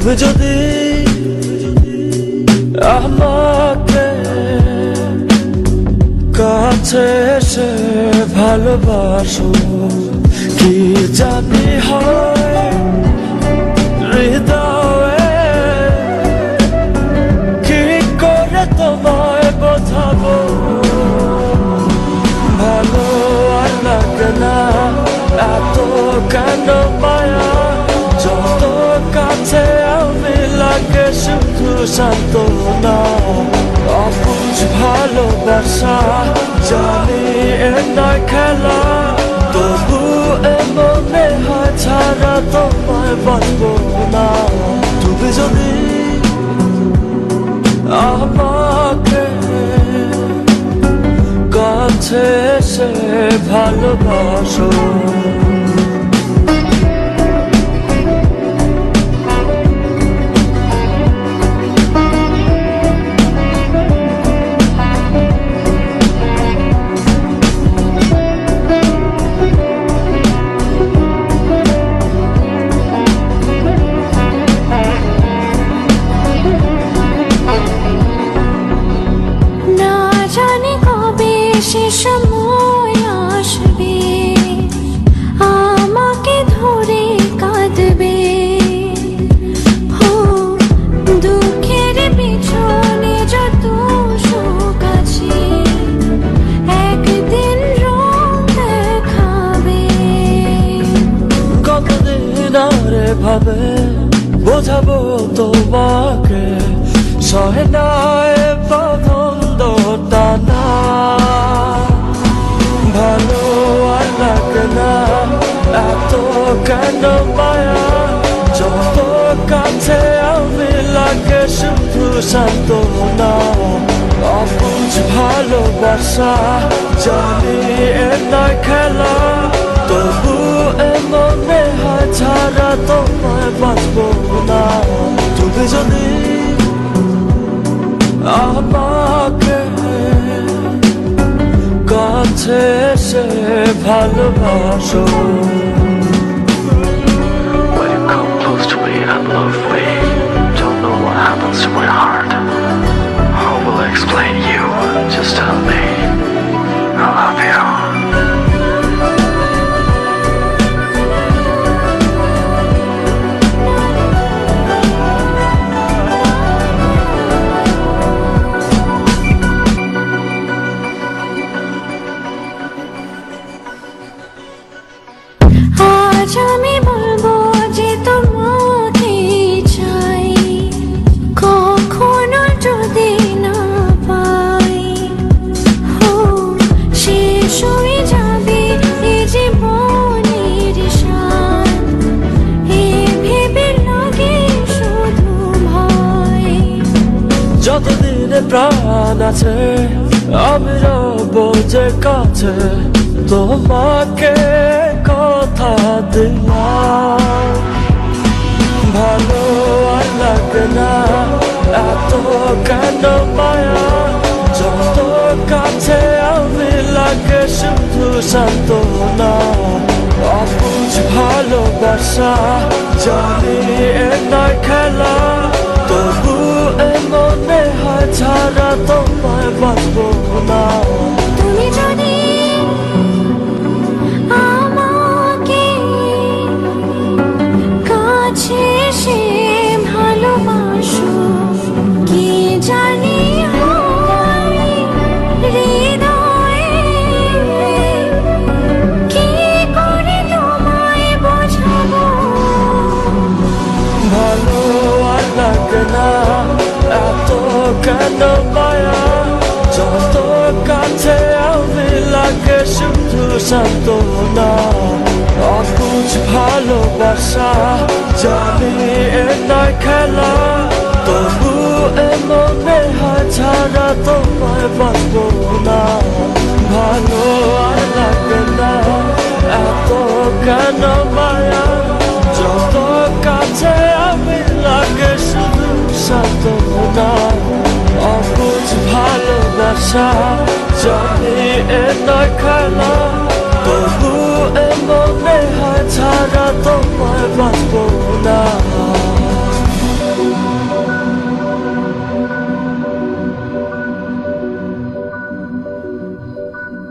তুমি যদি আমাকে কাছে এসে ভালোবাসো, কি জানি হয় হৃদয়ে কি করে তোমায় বোঝাবো। ভালো আর লাগে না এত কেন মায়া, যত কাছে আমি লাগে শুধু সান্ত্বনা। অবুঝ ভালোবাসা জানি এ নয় খেলা, তবু এ মনে হয় ছাড়া তোমায় বাঁচবো না। তুমি যদি আমাকে কাছে এসে ভালোবাসো। সে সময় আসবে আমাকে ধরে কাঁদবে, দুঃখের পিছনে যত শোক আছে একদিন রং দেখাবে। কতদিন আর ভাবে বোঝাবো তোমাকে, সহে না পছন্দটা না। ভালো আর লাগে না এত কেন মায়া, যত কাছে আমি লাগে শুধু সান্ত্বনা। অবুঝ ভালোবাসা জানি এ নয় খেলা, তবু এ মনে হয় ছাড়া তোমায় বাঁচবো না। তুমি যদি আমাকে কাছে এসে ভালোবাসো। When you come close to me and love me, don't know what happens to my heart. How will I explain you? Just tell me I love you. আজ আমি বলবো যে তোমাকে চাই, কখনো যদি না পাই শেষ হয়ে যাবে এ জীবনের শান, এ ভেবে লাগে শুধু ভয়। যতদিনে প্রাণ আছে আমি রব যে কাছে, তোমাকে কথা দিলাম। ভালো আর লাগে না এত কেন মায়া, যত কাছে আমি লাগে শুধু সান্ত্বনা। অবুঝ ভালোবাসা জানি এ নয় খেলা, তবু এ মনে হয় ছাড়া তোমায় বাঁচবো না। তুমি যদি আমাকে কাছে এসে ভালোবাসো, কি জানি হয় হৃদয়ে কি করে তোমায় বোঝাবো। ভালো আর লাগে না এত কেন মায়া, যত কাছে আমি লাগে শুধু সান্ত্বনা। অবুঝ ভালোবাসা জানি এ নয় খেলা, তবু এ মনে হয় ছাড়া তোমায় বাঁচবো না। ভালো আর লাগে না এত কেন মায়া, যত কাছে আমি লাগে শুধু সান্ত্বনা। অবুঝ ভালোবাসা জানি এ নয় খেলা,